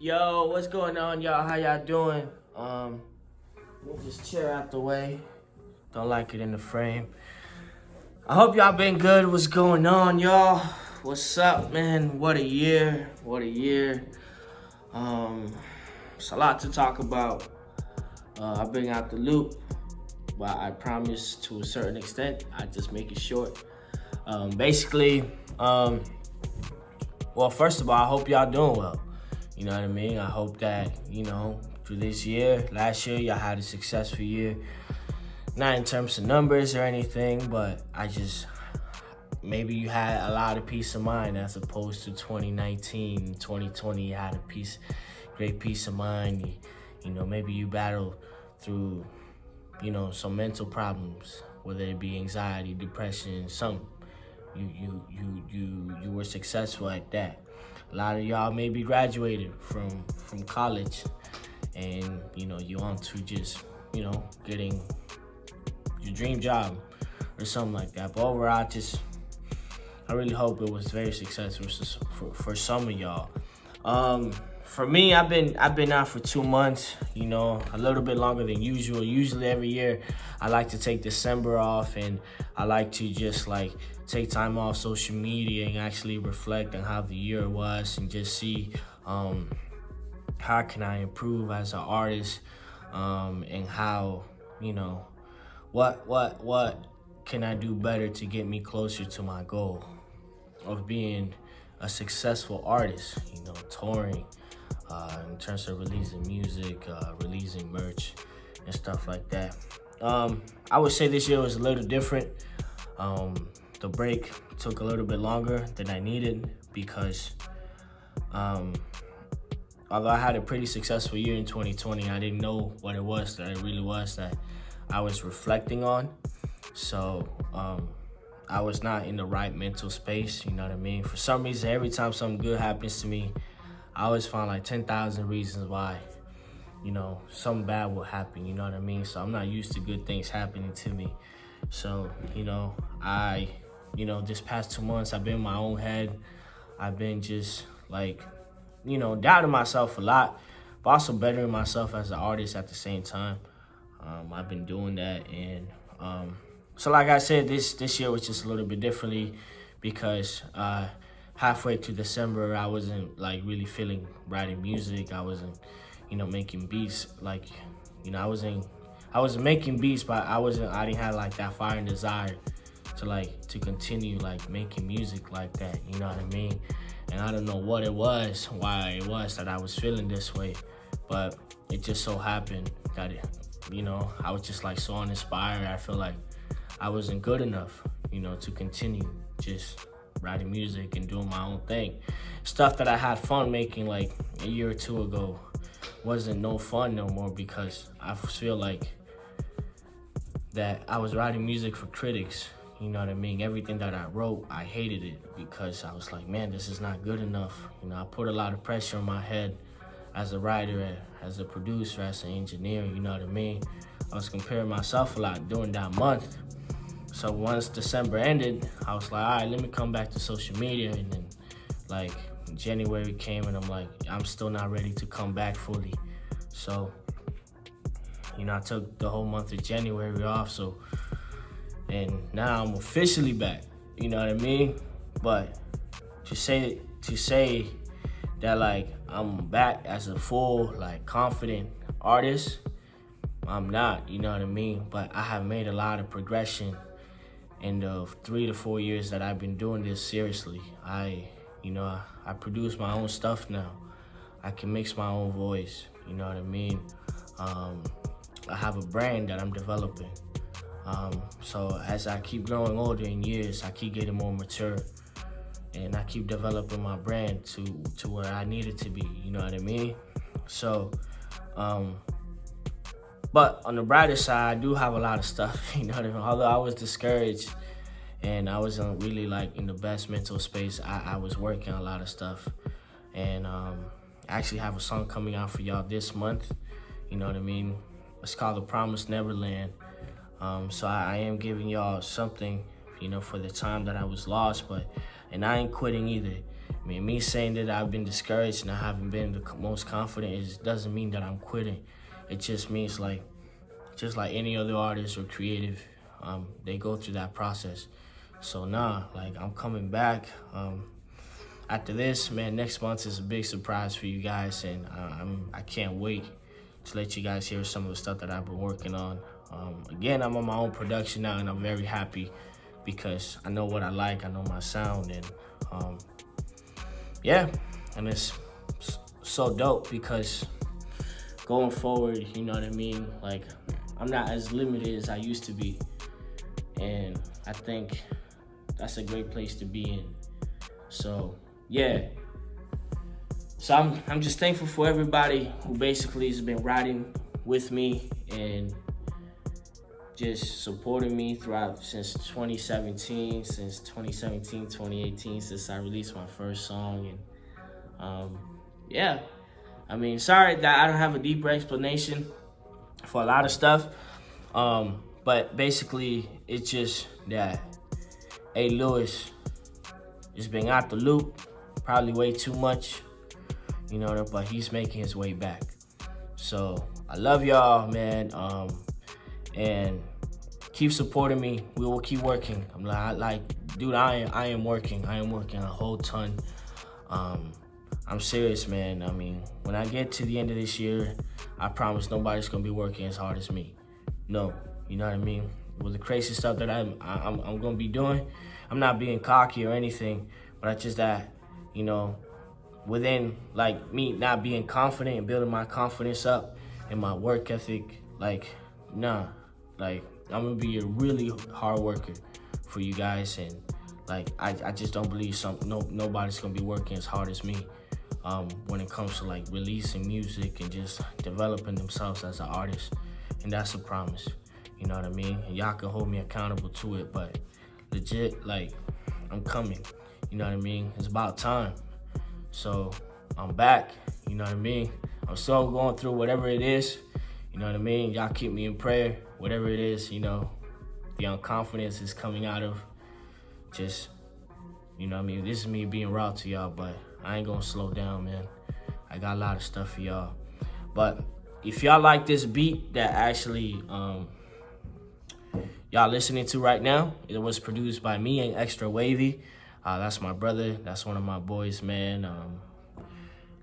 Yo, what's going on, y'all? How y'all doing? Move this chair out the way. Don't like it in the frame. I hope y'all been good. What's going on, y'all? What's up, man? What a year. What a year. It's a lot to talk about. I've been out the loop, but I promise to a certain extent. I just make it short. Basically, well, first of all, I hope y'all doing well. You know what I mean? I hope that, through this year, last year, y'all had a successful year. Not in terms of numbers or anything, but maybe you had a lot of peace of mind as opposed to 2019, 2020, you had great peace of mind. Maybe you battled through, some mental problems, whether it be anxiety, depression, something. You were successful at that. A lot of y'all maybe graduated from college and you on to just getting your dream job or something like that. But overall, I really hope it was very successful for some of y'all. For me, I've been out for 2 months, a little bit longer than usual. Usually every year I like to take December off, and I like to just take time off social media and actually reflect on how the year was and just see how can I improve as an artist, and how, what can I do better to get me closer to my goal of being a successful artist, touring, in terms of releasing music, releasing merch, and stuff like that. I would say this year was a little different. The break took a little bit longer than I needed because, although I had a pretty successful year in 2020, I didn't know what it was that I was reflecting on. So, I was not in the right mental space, you know what I mean? For some reason, every time something good happens to me, I always find 10,000 reasons why, something bad will happen, you know what I mean? So I'm not used to good things happening to me. So, this past 2 months, I've been in my own head. I've been just doubting myself a lot, but also bettering myself as an artist at the same time. I've been doing that, and so like I said, this year was just a little bit differently because halfway to December, I wasn't really feeling writing music. I wasn't, making beats. I wasn't making beats, but I didn't have that fire and desire to continue making music like that. You know what I mean? And I don't know what it was, why it was that I was feeling this way, but it just so happened that I was just so uninspired. I feel like I wasn't good enough, to continue just writing music and doing my own thing. Stuff that I had fun making a year or two ago wasn't no fun no more because I feel that I was writing music for critics. You know what I mean? Everything that I wrote, I hated it because I was man, this is not good enough. I put a lot of pressure on my head as a writer, as a producer, as an engineer, you know what I mean? I was comparing myself a lot during that month. So once December ended, I was all right, let me come back to social media. And then January came and I'm still not ready to come back fully. So, I took the whole month of January off. And now I'm officially back, you know what I mean? But to say that I'm back as a full confident artist, I'm not, you know what I mean? But I have made a lot of progression in the 3 to 4 years that I've been doing this seriously. I produce my own stuff now. I can mix my own voice, you know what I mean? I have a brand that I'm developing. So as I keep growing older in years, I keep getting more mature, and I keep developing my brand to where I need it to be, you know what I mean? So, but on the brighter side, I do have a lot of stuff, you know what I mean? Although I was discouraged and I wasn't really in the best mental space, I was working a lot of stuff. And I actually have a song coming out for y'all this month, you know what I mean? It's called The Promised Neverland. So I am giving y'all something, for the time that I was lost, and I ain't quitting either. I mean, me saying that I've been discouraged and I haven't been the most confident doesn't mean that I'm quitting. It just means like, just like any other artist or creative, they go through that process. So nah, like I'm coming back. After this, man, next month is a big surprise for you guys, and I can't wait to let you guys hear some of the stuff that I've been working on. Again, I'm on my own production now, and I'm very happy because I know what I like, I know my sound, and yeah, and it's so dope because going forward, you know what I mean? Like, I'm not as limited as I used to be, and I think that's a great place to be in. So yeah, so I'm just thankful for everybody who basically has been riding with me and just supporting me throughout since 2018, since I released my first song. And yeah, I mean, sorry that I don't have a deeper explanation for a lot of stuff, but basically it's just that A. Lewis is being out the loop, probably way too much, you know, but he's making his way back. So I love y'all, man, and keep supporting me. We will keep working. I'm like, dude, I am working. I am working a whole ton. I'm serious, man. I mean, when I get to the end of this year, I promise nobody's gonna be working as hard as me. No, you know what I mean? With the crazy stuff that I'm gonna be doing, I'm not being cocky or anything, but it's just that, you know, within like me not being confident and building my confidence up and my work ethic, like, nah, like I'm gonna be a really hard worker for you guys, and like I just don't believe nobody's gonna be working as hard as me when it comes to like releasing music and just developing themselves as an artist, and that's a promise. You know what I mean? And y'all can hold me accountable to it, but legit, like, I'm coming. You know what I mean? It's about time. So I'm back. You know what I mean? I'm still going through whatever it is. You know what I mean? Y'all keep me in prayer. Whatever it is, you know, the unconfidence is coming out of. Just, you know what I mean? This is me being raw to y'all, but I ain't gonna slow down, man. I got a lot of stuff for y'all. But if y'all like this beat that actually y'all listening to right now, it was produced by me and Extra Wavy. That's my brother. That's one of my boys, man.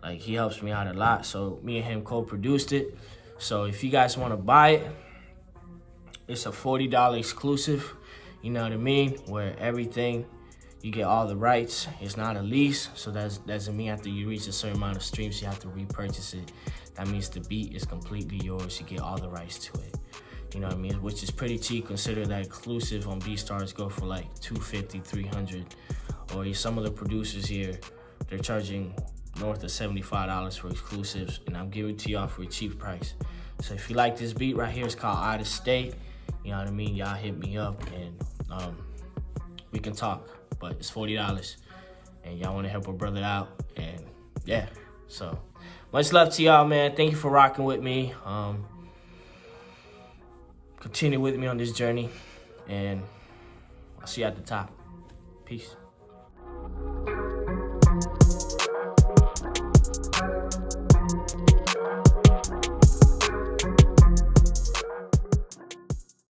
Like, he helps me out a lot. So me and him co-produced it. So if you guys want to buy it, it's a $40 exclusive. You know what I mean? Where everything, you get all the rights. It's not a lease. So that doesn't mean after you reach a certain amount of streams, you have to repurchase it. That means the beat is completely yours. You get all the rights to it. You know what I mean? Which is pretty cheap, consider that exclusive on BeatStars go for like $250, $300. Or some of the producers here, they're charging north of $75 for exclusives, and I'm giving it to y'all for a cheap price. So if you like this beat right here, it's called Out of State. You know what I mean? Y'all hit me up and we can talk. But it's $40, and y'all want to help a brother out, and yeah. So much love to y'all, man. Thank you for rocking with me. Continue with me on this journey, and I'll see you at the top. Peace.